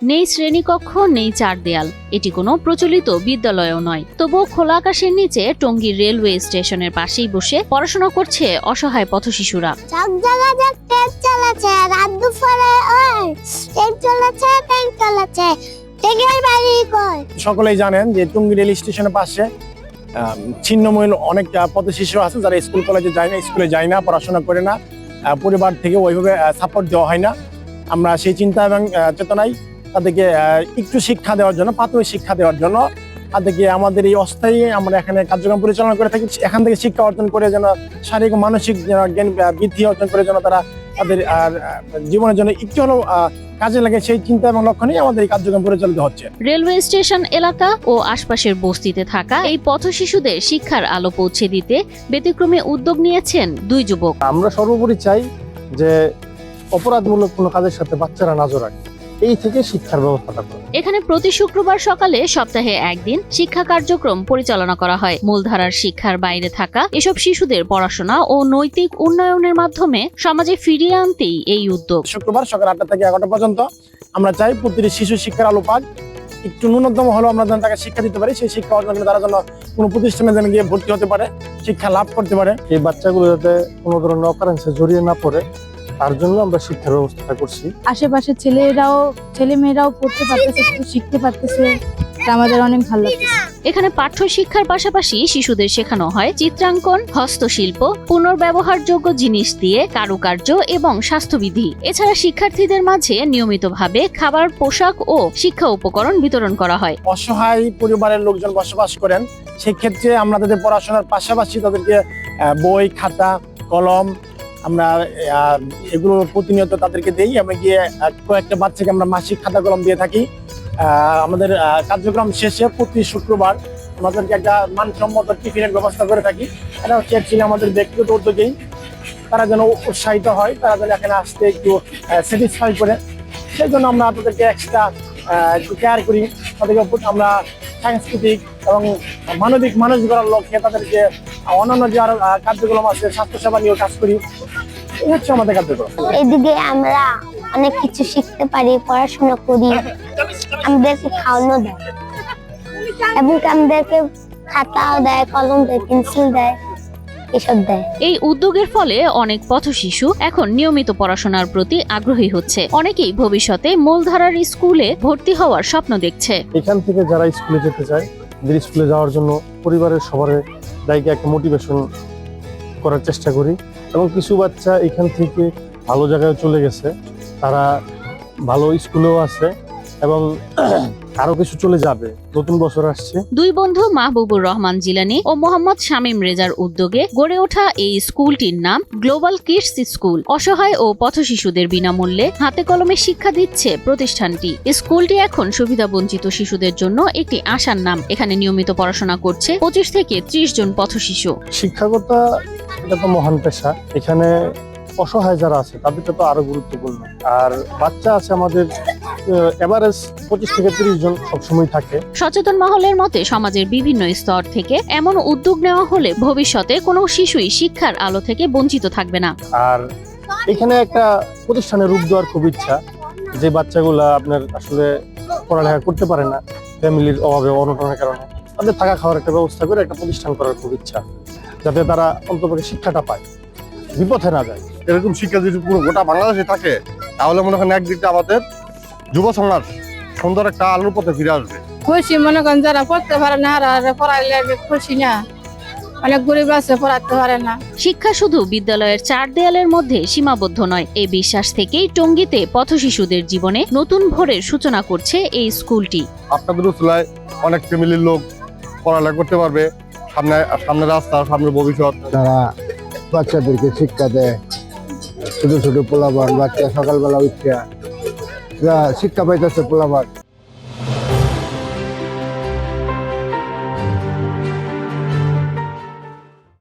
নেই শ্রেণীকক্ষ, নেই চার দেয়াল, এটি কোনো প্রচলিত বিদ্যালয়ও নয়। তবুও খোলা আকাশের নিচে টঙ্গীর রেলওয়ে স্টেশনের পাশেই বসে পড়াশোনা করছে অসহায় পথশিশুরা। সকলেই জানেন যে টঙ্গী রেল স্টেশনের পাশে ছিন্নমূল অনেক পথশিশু আছে যারা স্কুল কলেজে যায় না, স্কুলে যায় না, পড়াশোনা করে না, পরিবার থেকে ওইভাবে সাপোর্ট দেওয়া হয় না। আমরা সেই চিন্তা এবং চেতনায় তাদেরকে একটু শিক্ষা দেওয়ার জন্য, প্রাথমিক শিক্ষা দেওয়ার জন্য তাদেরকে আমাদের এই অস্থায়ী আমরা এখানে কার্যক্রম পরিচালনা করে থাকি। এখান থেকে শিক্ষা অর্জন করে যেন শারীরিক ও মানসিক জ্ঞান বৃদ্ধি অর্জন করে যেন তারা তাদের জীবনের জন্য একটু হলেও কাজে লাগে, সেই চিন্তা এবং লক্ষ্য নিয়ে আমাদের এই কার্যক্রম পরিচালিত হচ্ছে। রেলওয়ে স্টেশন এলাকা ও আশপাশের বস্তিতে থাকা এই পথশিশুদের শিক্ষার আলো পৌঁছে দিতে ব্যতিক্রমী উদ্যোগ নিয়েছেন দুই যুবক। আমরা সর্বোপরি চাই যে অপরাধমূলক কোনো কাজের সাথে বাচ্চারা না জড়ায়, এই থেকে শিক্ষার ব্যবস্থাটা করে। এখানে প্রতি শুক্রবার সকালে সপ্তাহে একদিন শিক্ষা কার্যক্রম পরিচালনা করা হয়। মূলধারার শিক্ষার বাইরে থাকা এসব শিশুদের পড়াশোনা ও নৈতিক উন্নয়নের মাধ্যমে সমাজে ফিরিয়ে আনতেই এই উদ্যোগ। শুক্রবার সকাল 8টা থেকে 11টা পর্যন্ত আমরা চাই প্রতিটি শিশু শিক্ষার আলো পাক, একটু ন্যূনতম হলেও আমরা যেন তাকে শিক্ষা দিতে পারি। সেই শিক্ষা অর্জন করে তারা যেন কোনো প্রতিষ্ঠানে যেন গিয়ে ভর্তি হতে পারে, শিক্ষা লাভ করতে পারে। এই বাচ্চাগুলো যাতে কোনো ধরনের অকারেন্সে জড়িয়ে না পড়ে, তার জন্য আমরা শিক্ষার ব্যবস্থা করছি। আশেপাশে ছেলে মেয়েরাও পড়তে পারতেছে, একটু শিখতে পারতেছে, আমাদের অনেক ভালো লাগছে। এখানে পাঠ্য শিক্ষার পাশাপাশি শিশুদের শেখানো হয় চিত্রাঙ্কন, হস্তশিল্প, পুনর্ব্যবহারযোগ্য জিনিস দিয়ে কারুকার্য এবং স্বাস্থ্যবিধি। এছাড়া শিক্ষার্থীদের মাঝে নিয়মিতভাবে খাবার, পোশাক ও শিক্ষা উপকরণ বিতরণ করা হয়। অসহায় পরিবারের লোকজন বসবাস করেন, সেক্ষেত্রে আমরা তাদের পড়াশোনার পাশাপাশি তাদেরকে বই, খাতা, কলম আমরা এগুলো প্রতিনিয়ত তাদেরকে দিই। আমরা গিয়ে কয়েকটা বাচ্চাকে আমরা মাসিক খাতা কলম দিয়ে থাকি। আমাদের কার্যক্রম শেষে প্রতি শুক্রবার আমাদেরকে একটা মানসম্মত টিফিনের ব্যবস্থা করে থাকি। এটা হচ্ছে অ্যাকচুয়ালি আমাদের ব্যক্তিগত উদ্যোগেই, তারা যেন উৎসাহিত হয়, তারা যেন এখানে আসতে একটু স্যাটিসফাই করে, সেই জন্য আমরা তাদেরকে এক্সট্রা একটু কেয়ার করি। তাদেরকে আমরা সাংস্কৃতিক এবং মানবিক মানুষ গড়ার লক্ষ্যে তাদেরকে অন্যান্য যে আরো কার্যক্রম আছে, স্বাস্থ্যসেবা নিয়েও কাজ করি। এই হচ্ছে আমাদের কার্যক্রম। এদিকে আমরা অনেক কিছু শিখতে পারি, পড়াশোনা করি, আমাদেরকে খাওয়ানো দেয় এবং আমাদেরকে খাতাও দেয়, কলম দেয়, পেন্সিল দেয়, এসব দেয়। এই উদ্যোগের ফলে অনেক পথশিশু এখন নিয়মিত পড়াশোনার প্রতি আগ্রহী হচ্ছে। অনেকেই ভবিষ্যতে মূলধারার স্কুলে ভর্তি হওয়ার স্বপ্ন দেখছে। এখান থেকে যারা স্কুলে যেতে চায়, স্কুলে যাওয়ার জন্য পরিবারের সবার দায়িত্বে একটা মোটিভেশন করার চেষ্টা করি। এবং কিছু বাচ্চা এখান থেকে ভালো জায়গায় চলে গেছে, তারা ভালো স্কুলেও আছে এবং আরো কিছু চলে যাবে। নতুন বছর আসছে। দুই বন্ধু মাহবুবুর রহমান জিলানী ও মোহাম্মদ শামীম রেজার উদ্যোগে গড়ে ওঠা এই স্কুলটির নাম গ্লোবাল কিডস স্কুল। অসহায় ও পথশিশুদের বিনামূল্যে হাতে কলমে শিক্ষা দিচ্ছে প্রতিষ্ঠানটি। স্কুলটি এখন সুবিধাবঞ্চিত শিশুদের জন্য একটি আশার নাম। এখানে নিয়মিত পড়াশোনা করছে 25 থেকে 30 জন পথশিশু। শিক্ষকতা এটা তো মহান পেশা। এখানে অসহায় যারা আছে তাদেরটা তো আরো গুরুত্বপূর্ণ। আর বাচ্চা আছে আমাদের এভারেজ 25 থেকে 30 জন সবসময় থাকে। সচেতন মহলের মতে সমাজের বিভিন্ন স্তর থেকে এমন উদ্যোগ নেওয়া হলে ভবিষ্যতে কোনো শিশুই শিক্ষার আলো থেকে বঞ্চিত থাকবে না। আর এখানে একটা প্রতিষ্ঠানের রূপ দেওয়ার খুব ইচ্ছা, যে বাচ্চাগুলা আপনার আসলে পড়ালেখা করতে পারে না, ফ্যামিলির অভাবে, অনটনের কারণে, তাদের থাকা খাওয়ার একটা ব্যবস্থা করে একটা প্রতিষ্ঠান করার খুব ইচ্ছা, যাতে তারা অন্তত শিক্ষাটা পায়, বিপথে না যায়। এরকম শিক্ষা যদি পুরো গোটা বাংলাদেশে থাকে, তাহলে মনে হয় একদিকটা আমাদের যুব সমাজ সুন্দর একটা আলোর পথে ফিরে আসবে। খুশি মনে করেন, যারা পড়তে পারে না আর পড়াইলে খুশি না, অনেক গরিব আছে পড়াতে পারে না। শিক্ষা শুধু বিদ্যালয়ের চার দেয়ালের মধ্যে সীমাবদ্ধ নয়। এই বিশ্বাস থেকেই টঙ্গীতে পথশিশুদের জীবনে নতুন ভোরের সূচনা করছে এই স্কুলটি। আপনাদের উসলায় অনেক ফ্যামিলির লোক পড়ালেখা করতে পারবে, সামনে রাস্তা, সামনে ভবিষ্যৎ। তারা বাচ্চাদেরকে শিক্ষা দেয়, ছোট ছোট পোলাবার বাচ্চা সকালবেলা উঠিয়া শিক্ষা পাইতেছে পোলাবার।